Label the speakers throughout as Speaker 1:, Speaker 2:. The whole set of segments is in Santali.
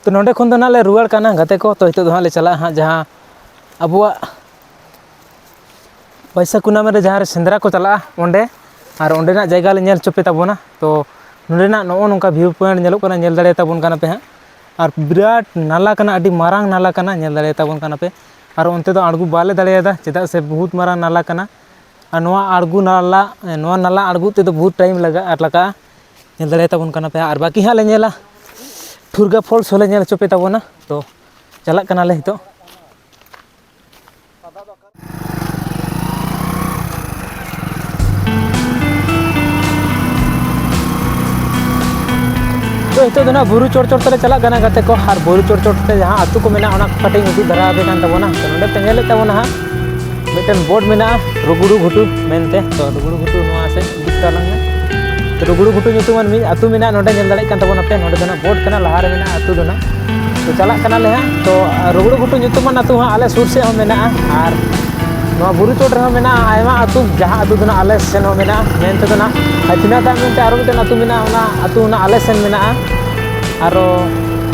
Speaker 1: तो नोंडे खन दो ना ले रुआड़ काना गाते को तो हितो दो हां ले चला हां जहां अबुआ पैसा कुनामे रे जहां रे सेंद्रा को चला ओंडे और ओंडेना जायगा ले नेल चोपे ताबोना। तो नोंडेना नो नोंका व्यू पॉइंट नेलोग कना नेल दाड़े ताबोन काना पे हां और बिराट नाला कना अडी मारांग नाला कना नेल दाड़े ताबोन काना पे और ओनते दो आड़गू बाले दाड़ेदा चेदा से बहुत मारांग नाला कना और नोआ आड़गू नाला आड़गू ते दो बहुत टाइम लगा और लगा नेल दाड़े ताबोन काना पे और बाकी हां ले नेला ठुरगा फॉल्स होले नेल चोपे ताबोना। तो चला कना ले हितो तो हितो दो ना बुरु चोर चोर तले चला गाना गाते को और बुरु चोर चोर ते जहां अतु को मेना ओना कटिंग उदु धरा बे कान ताबोना। तो नोंडे तेंगेले ताबोना हां मिटन बोर्ड मेना रुगुडु घुटु मेनते। तो रुगुडु घुटु नोआ से दिक्तालांग में तो रुगुडु घुटु nyutuman मी अतु मेना नोंडे नेल दाड़े कान ताबोना पे नोंडे दोना बोर्ड कना लहारे मेना अतु दोना। तो चला कना ले हां तो रुगुडु घुटु nyutuman अतु हां आले सुर से हो मेना और नोआ बुरु चोर रे हो मेना आयमा अतु जहां अतु दोना आले सेन हो मेना मेनते दोना हतिना दा मेनते आरो मिटन अतु मेना ओना अतु ना आले सेन मेना आरो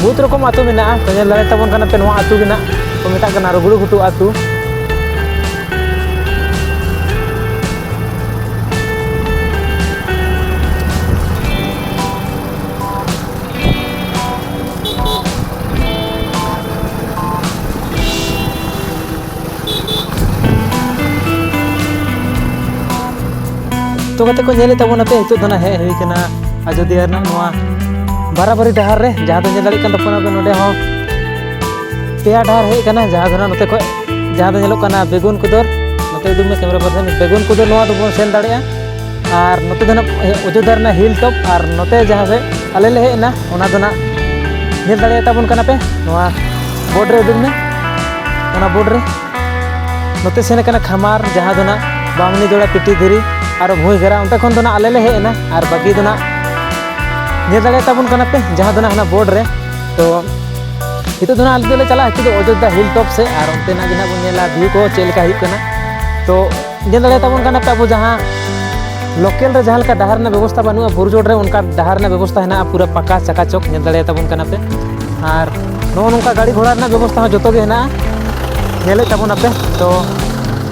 Speaker 1: बहुत रकम अतु मेना। तो नेल दाड़े ताबोन काना पे नोआ अतु गेना को मेता कना रुगुडु घुटु अतु। तो कते को नेले ताबोना पे हितो दोना हे हुई कना अयोध्या ना नोआ बाराबारी डहार रे जहां दो नेल दाड़े कान ताबोना पे नोडे हो पेया डहार हे कना जहां दोना नोते को जहां दो नेलो कना बेगुन कुदर नोते दुम में कैमरा पर्सन बेगुन कुदर नोआ दो सेन दाड़ेया और नोते दोना अयोध्या ना हिल टॉप और नोते जहां से आले ले हेना ओना दोना नेल दाड़े ताबोन कना पे नोआ बोर्ड रे दुम में ओना बोर्ड रे नोते सेन कना खमार जहां दोना बामनी जोड़ा पिटी धीरी और भूई घेरा उनते खन दोना आले ले हेना और बाकी दोना नेल दाड़े ताबोन कना पे जहां दोना हना बोर्ड रे। तो हितो दोना आले दोले चला हितो दो अयोध्या हिल टॉप से और उनते ना गिना बन नेला व्यू को चेलका हिक कना। तो नेल दाड़े ताबोन कना पे अब जहां लोकल रे जहां लका डहार ना व्यवस्था बानुआ बुरु चोर रे उनका डहार ना व्यवस्था हेना पूरा पक्का चकाचक नेल दाड़े ताबोन कना पे और नो नोंका गाड़ी घोड़ा ना व्यवस्था हो जतो गे हेना नेले ताबोना पे। तो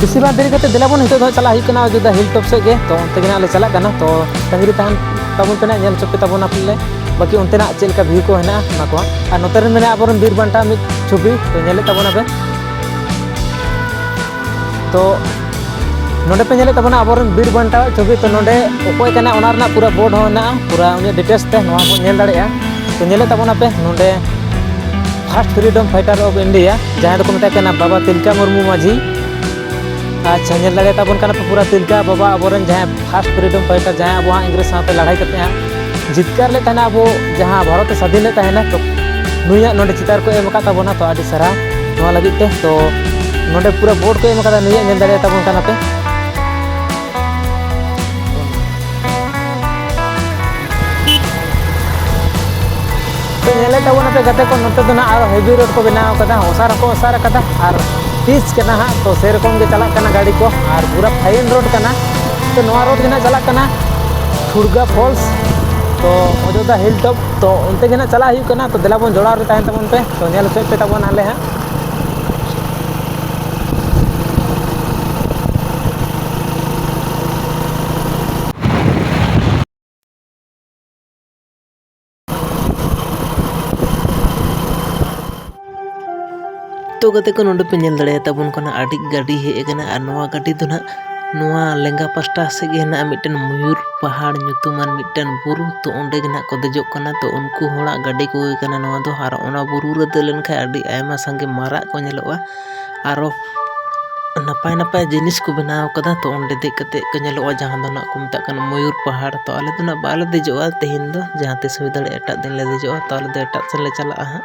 Speaker 1: बेसिर भाग देरी करते दिलाबन हितो दो चला हिक कना अयोध्या हिल टॉप से गे। तो उनते गिना ले चला कना तो तंगिरी तहन ताबोन पे ना नेल चोपे ताबोना पे बाकी उनते ना चेलका व्यू को हेना ना को और नोते रे मेना आबरन बीर बांटा मिद छवि तो नेले ताबोना पे। तो नोडे पे नेले ताबोना आबरन बीर बांटा छवि तो नोडे ओकोय कना ओना रना पूरा बोर्ड होना पूरा उनी डिटेल्स ते नोआ को नेल दाड़ेया। तो नेले ताबोना पे नोडे first freedom fighter of India जहां दो को मेता कना बाबा तिलका मुर्मू माझी। अच्छा नेल दाड़े ताबोन कना पे पूरा तिलका बाबा आबोरन जहां फर्स्ट फ्रीडम फाइटर जहां अब वहां इंग्रेज साथे लड़ाई करते हैं जितकार ले तहना अब जहां भारत स्वाधीन ले तहना। तो नुया नोडे चितार को एम का ताबोना तो आडी सारा नोआ लगित ते। तो नोडे पूरा बोर्ड को एम का नुया नेल दाड़े ताबोन कना पे। तो नेले ताबोना पे गाते को नोते दोना आरो हेवी रोड को बनाव कदा ओसार कदा और पिच कना हां तो सेरकम के चला कना गाड़ी को और पूरा फाइन रोड कना। तो नोआ रोड गेना चला कना ठुरगा फॉल्स तो अयोध्या हिल टॉप तो उनते गेना चला हिउ कना। तो दिलाबन जोड़ा रे ताहन ताबोन पे तो नेल पे ताबोन आले हां। तो गते को नोंडे पे नेल दाड़े ताबोन कना आडी गाड़ी हे कना और नोआ गाड़ी दो ना नोआ लेंगा पास्टा से गे ना मिटन मयूर पहाड़ nyutuman मिटन बुरु। तो ओंडे गे को देजो कना तो उनको होड़ा गाड़ी को कना नोआ दो और ओना बुरु रे देलन खा आडी आयमा संगे मारा को नेलोआ आरो नपाय नपाय जिनिस को बनाव कदा। तो ओंडे दे कते को नेलोआ जहां दो ना को मेता कना मयूर पहाड़। तो आले दो ना बाले देजोआ तेहिन दो जहां ते सुई दाड़े एटा दिन ले देजोआ। तो आले दो एटा से ले चला हां।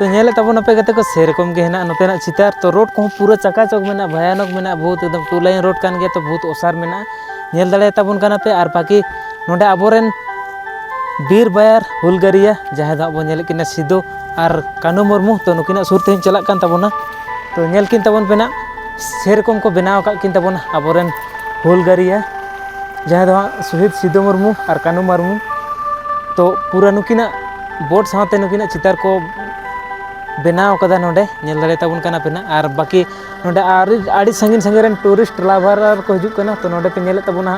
Speaker 1: तो नेले ताबोना पे गते को सेरकम के हेना नोतेना चितार। तो रोड को पूरा चकाचक मेना भयानक मेना बहुत एकदम टू लाइन रोड कान गया तो बहुत ओसार मेना नेल दाड़े ताबोन कना पे। और बाकी नोडे आबोरेन बीर बायर हुलगारिया जहां दा बो नेल किना सिदो और कानू मुर्मू तो नुकिना सुर तेन चला कान ताबोना। तो नेल किन ताबोन पे ना सेरकम को बनाव का किन ताबोना आबोरेन हुलगारिया जहां दा शहीद सिदो मुर्मू और कानू मुर्मू। तो पूरा नुकिना बोर्ड साथे नुकिना चितार को बनाव कदा नोडे नेल दाड़े ताबुन कना पे ना और बाकी नोडे आड़ी संगिन संगिन रेन टूरिस्ट ट्रैवलर को हिजुक कना तो नोडे पे नेले ताबुना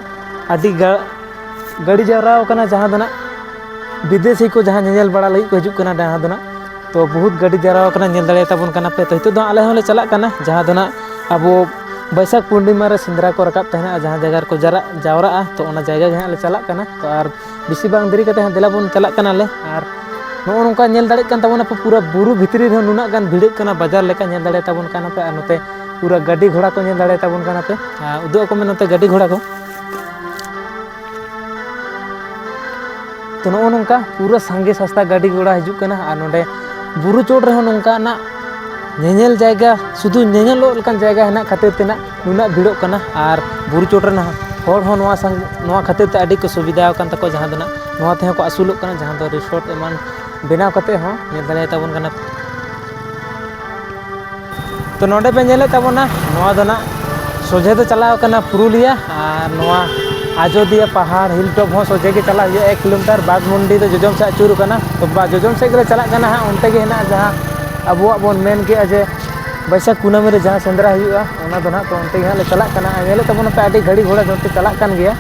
Speaker 1: आड़ी गाड़ी जावराव कना जहां दना विदेशी को जहां नेल बड़ा लई को हिजुक कना जहां दना तो बहुत गाड़ी जावराव कना नेल दाड़े ताबुन कना पे तो हितो दो आले होले चला कना जहां दना अबो बैसाख पूर्णिमा रे सेंद्रा को रकाब तहना जहां जगह को जावरा तो ओना जगह जहां ले चला कना तो और बिसी बांग देरी कते देला बोन चला कना ले और नो नोंका नेल दाड़े कन ताबुना पे पूरा बुरु भितरी रे नुना गान भिड़क कना बाजार लेका नेल दाड़े ताबुन कना पे और नोते पूरा गाड़ी घोड़ा को नेल दाड़े ताबुन कना पे उदो को में नोते गाड़ी घोड़ा को तो नो नोंका पूरा सांगे सस्ता गाड़ी घोड़ा हिजुक कना और नोडे बुरु चोट रे नोंका ना नेल जायगा शुधु नेल लकन जायगा हेना खातिर तेना नुना भिड़क कना और बुरु चोट रे ना हर हो नोआ खातिर ते आडी को सुविधा कन तको जहां दना नोआ ते को असुलुक कना जहां दो रिसोर्ट एमान बनाव कते हो नेल दाड़े ताबुन कना तो नोडे पे नेले ताबुना नोआ दना सोझे तो चलाव कना पुरुलिया और नोआ आजोदिया पहाड़ हिल टॉप हो सोझे के चला 1 किलोमीटर बागमुंडी तो जोजम से अचूर कना तो जोजम से गले चला कना उनते गे हेना जहां अबुआ बोन मेन के अजे बैसाख कुनामी रे जहां सेंद्रा हुआ ओना दो ना तो उनते गे ले चला कना नेले ताबुना पे आडी गाड़ी घोड़ा जोते चला कन गया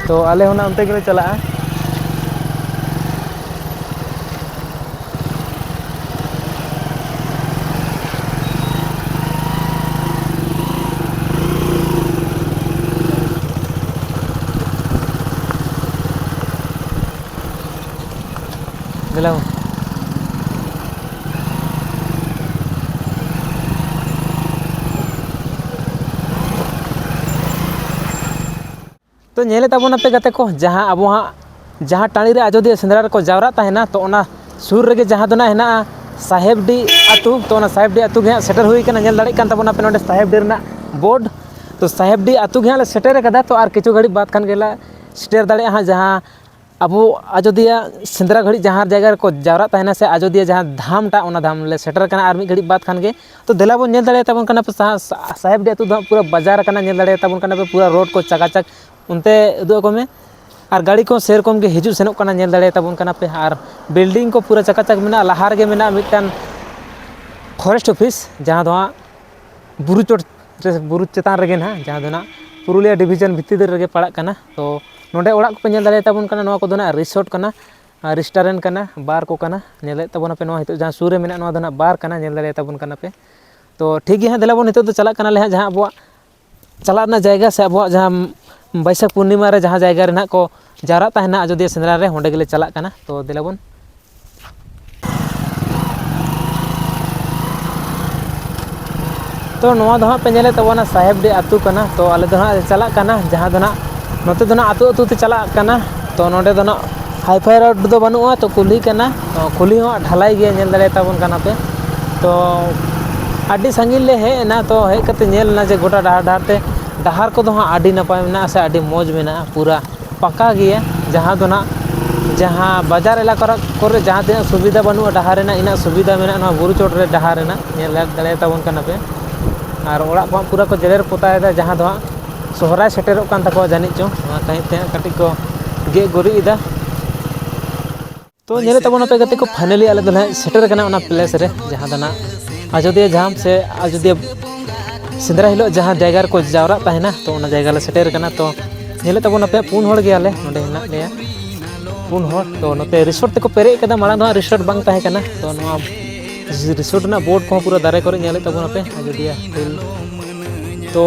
Speaker 1: तो आले होना उनते गे चला दिलाओ तो नेले ताबुना पे गते को जहां अबो जहां टाणी रे आजोदिया सेंद्रा को जावरा ताहेना तो ओना सुर रेगे जहां दोना हेना साहेबडी आतु तो ओना साहेबडी आतु गे सेटर हुई कना नेल दाड़े कान ताबुना पे नोडे साहेबडी रना बोर्ड तो साहेबडी आतु गे ले सेटर कदा तो आर किछु घड़ी बात खान गेला सेटर दाड़े हा जहां अबो आजोदिया सेंद्रा घड़ी जहां जगह को जावरा ताहेना से आजोदिया जहां धाम टा ओना धाम ले सेटर कना आर मी घड़ी बात खान गे तो देला बो नेल दाड़े ताबुन कना पे साहेबडी आतु दा पूरा बाजार कना नेल दाड़े ताबुन कना पे पूरा रोड को चकाचक उनते उदो को में और गाड़ी को सेरकम के हिजु सेनोक कना नेल दाड़े ताबुन कना पे और बिल्डिंग को पूरा चकाचक मेना लहार गे मेना मिटन फॉरेस्ट ऑफिस जहां दो बुरु चोट बुरु चेतान रेगे ना जहां दो ना पुरुलिया डिवीजन भित्ती रेगे पड़ा कना तो नोडे ओड़ा को पे नेल दाड़े ताबुन कना नोआ को दो ना रिसोर्ट कना रेस्टोरेंट कना बार को कना नेल ताबुना पे नोआ हितो जहां सुर रे मेना नोआ दो ना बार कना नेल दाड़े ताबुन कना पे तो ठीक गे देला बोन हितो तो चला कना ले जहां अबो चला ना जायगा से अबो जहां बैसाख पूर्णिमा रे जहां जायगा रे ना को जावरा ताहेना आजोदिया सेंद्रा रे होंडे गेले चला कना तो देला बोन तो नोआ दो पे नेले तबना साहेबडी आतु कना तो आले दो चला कना जहां दो ना नोते दो ना आतु आतु ते चला कना तो नोडे दो ना हाईफाई रोड दो बनुआ तो कुली कना तो कुली हो ढलाई गे नेल दाड़े ताबुन कना पे तो आडी संगिल ले हे ना तो हे कते नेल ना जे गोटा डाहर ते डहार को आडी नपाय मेना से आडी मौज मेना पूरा पक्का गया जहां दो ना जहां बाजार इलाका करे जहां तीना सुविधा बनु डहार रेना इना सुविधा मेना ना बुरु चोट रे डहार रेना नेल दाड़े ताबुन कना पे और ओड़ा को पूरा को जेरेर पोतायदा जहां दो सोहराय सेटेरोक कान तको जानि चो कहीं ते कटी को गे गुरी इदा तो नेले ताबुना पे गते को फाइनली आले दो सेटर कना ओना प्लेस रे जहां दो ना आजोदिया जाम से आजोदिया सेंद्रा हिलो जहां जगह को जावरा ताहेना तो ओना जगह ले सेटर कना तो नेले ताबुना पे पुन होड़ गेले नोडे हेना लेया पुन होड़ तो नोते रिसोर्ट ते को पेरे कदा माला दो रिसोर्ट बांग ताहे कना तो नोआ रिसोर्ट ना बोर्ड को पूरा दारे करे नेले ताबुना पे आजोदिया हिल तो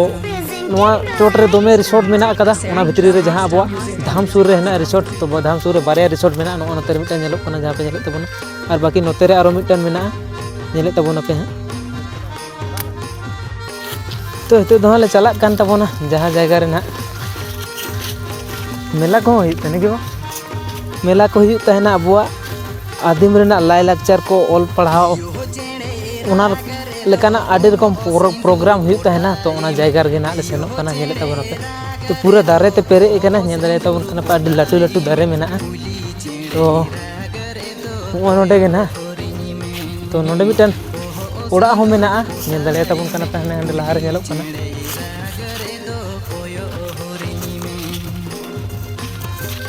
Speaker 1: नोआ चोट रे दोमे रिसोर्ट मेना कदा ओना भितरी रे जहां अबो धाम सुर रे हेना रिसोर्ट तो धाम सुर रे बारे रिसोर्ट मेना नो ओना तेरे मिटन नेलो कना जहां पे नेले ताबुना और बाकी नोते रे आरो मिटन मेना नेले ताबुना पे तो हितो दो ले चला कान ताबोना जहां जगह रे ना मेला को हुई तने के मेला को हुई तहना अबुआ आदिम रेना लाई लाक्चर को ऑल पढ़ाओ ओना लेकाना आडी रकम प्रोग्राम हुई तहना तो ओना जगह रे ना ले सेनो कना नेले ताबोना पे तो पूरा दारे ते पेरे कना नेल दारे ताबोन कना पे आडी लाटू लाटू दारे मेना तो नोडे गे ना तो नोडे मिटन ओड़ा हो मेना नेल दाड़े ताबुन कना पे हने लहार नेलो कना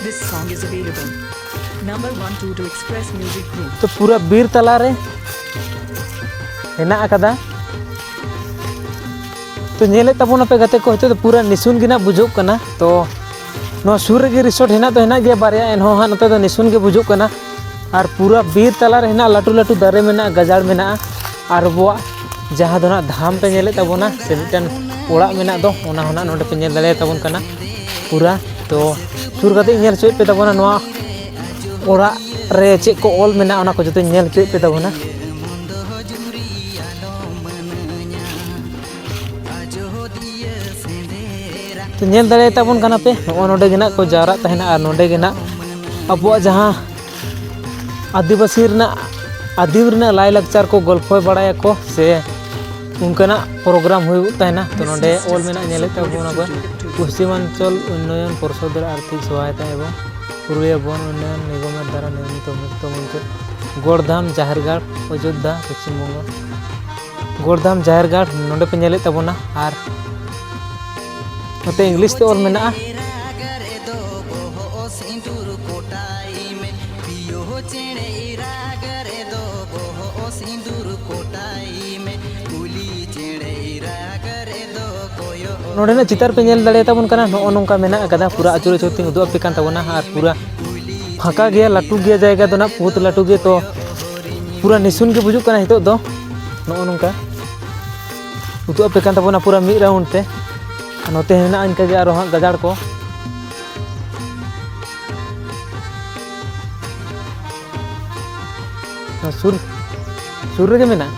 Speaker 2: This song is available Number 12 to Express Music Group.
Speaker 1: तो पूरा बीर तला रे हेना अकदा तो नेले तबोना पे गते को तो पूरा निसुन गिना बुझुक कना तो नो सुर गे रिसोर्ट हेना तो हेना गे बारिया एनहो हा नते तो निसुन गे बुझुक कना और पूरा बीर तला रे हेना लाटू लाटू दारे मेना गजाड़ मेना और बोआ जहाँ दो ना धाम पे नेले तबोना से मिटन ओड़ा मेना दो ओना होना नोडे पे नेल दले तबोन कना पूरा तो सुर गते नेल चोय पे तबोना नोआ ओड़ा रे चे को ऑल मेना ओना को जते नेल चोय पे तबोना तो नेल दले तबोन कना पे नोडे गेना को जावरा तहना और नोडे गेना अबुआ जहाँ आदिवासी आदिम लाय लक्चर को गल्फो बड़ाया को से उनका प्रोग्राम हुई तहना तो नोडे ऑल मेना नेले तबोना को पश्चिमांचल उन्नयन परिषद आर्थिक सहायता एवं पुरुलिया वन उन्नयन निगमेर द्वारा निर्मित मुक्त मंच गोड़धाम जाहेरगाड़ अयोध्या पश्चिम बंग गोड़धाम जाहेरगाड़ नोडे पे नेले तबोना और नोते इंग्लिश ते ऑल मेना नोडे ना चितार पे नेल दड़े तबन कना नो नोंका मेना कदा पूरा अचुर अचुर तिंग उदुआ पे कान तबना और पूरा फाँका गया लाटू गया जाएगा तो ना बहुत लाटू गया तो पूरा निसुन के बुजुक कना हितो दो नो नोंका उदुआ पे कान तबना पूरा मिड राउंड ते नोते हेना इनका गे आरो गजाड़ को सुर सुर गे मेना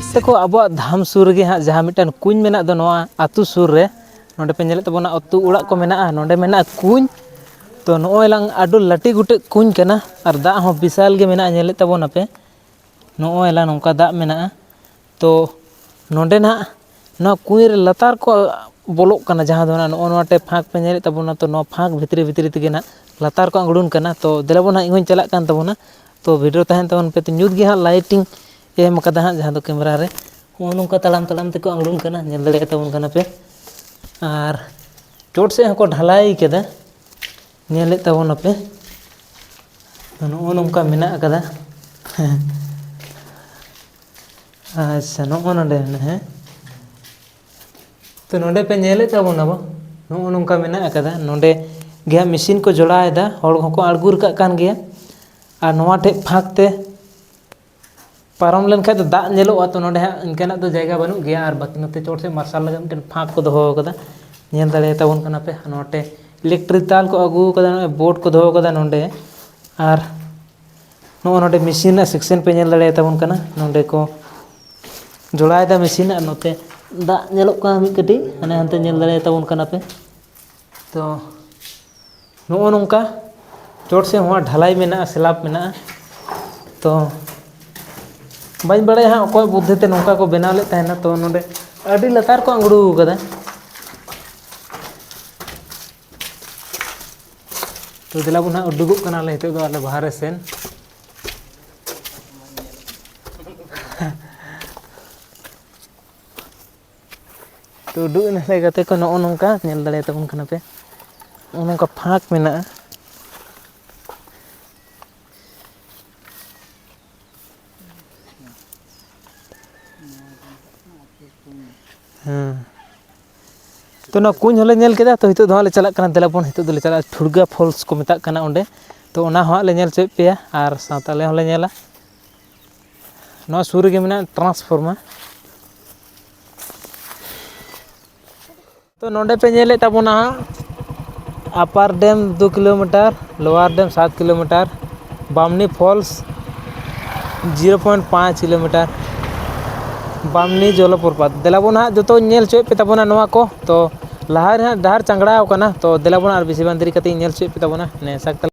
Speaker 1: देखो अब धाम सुर गे हाँ जहाँ मिटन कुंज मेना दो नोआ आतु सुर रे नोडे पे नेले तबोना अतु उड़ा को मेना नोडे मेना कुंज तो नोय लांग आडो लाटी गुटे कुंज कना और दा हो विशाल गे मेना नेले तबोना पे नोय ला नोंका दा मेना तो नोडे ना नो कुंज रे लतार को बोलोक कना जहाँ दो ना नोटे फाँक पे नेले तबोना तो नो फाँक भितरी भितरी तेगे ना लतार को अंगड़ून कना तो देलाबोना इहों चलाक कान तबोना तो वीडियो तहन तबन पे तो न्यूट गे हाँ लाइटिंग एम कदा हाँ जहाँ दो कैमरा रे नोंका तड़ाम तड़ाम तेको अंगड़ून कना नेल दड़े तबन कना पे और चोट से हको ढलाई केदा नेले तबन पे नोंका मेना कदा अच्छा नोडे हैं तो नोडे पे नेले तबन अब नोंका मेना कदा नोडे गे मशीन को जोड़ाएदा हड़ हको आड़गुर कान गया और नोआ ठे फाँक ते पारम लेन खाय तो दाग नेलोआ तो नोडे हाँ इनकाना तो जायगा बनू गया और बाकी नोते चोट से मार्शल लगा मिटन फाँक को दोहो कदा नेल दड़े तबन कना पे नोटे इलेक्ट्रिक ताल को अगू कदा बोर्ड को दोहो कदा नोडे और नोडे मशीन सेक्शन पे नेल दड़े तबन कना नोडे को जोड़ाएदा मशीन और नोते दाग नेलोक का मिट कटी हाने हानते नेल दड़े तबन कना पे तो नो नोंका चोट से हुआ ढलाई मेना स्लैब मेना तो बाई बड़े हाँ अकोय बुद्धि ते नोंका को बनाव ले तहना तो नोडे अड़ी लतार को अंगड़ू कदा तो दिलाबुन हाँ उडुगुक कना ले हितो दो आले बाहरे सेन तो उडुग नले गते को नो नोंका नेल दड़े तबन कना पे नोंका फाँक मेना तो ना कुंज हले नेल केदा तो हितो दो ले चला कना देलाबोन हितो दो ले चला ठुड़गा फॉल्स को मेता कना ओंडे तो ओना हो ले नेल चोय पेया और साताले होले नेला नो सुर गे मेना ट्रांसफार्मर तो नोडे पे नेले ताबोना upper dam 2 kilometre lower dam 7 kilometre Bamni falls 0.5 kilometre Bamni जलप्रपात देलाबोन हाँ जो नेल चोय पे ताबोना नोआ को तो लहार हाँ डहार चंगड़ा तो देलाबोन और बेसी बान देरी कते नेल चोय पे ताबोना ने साक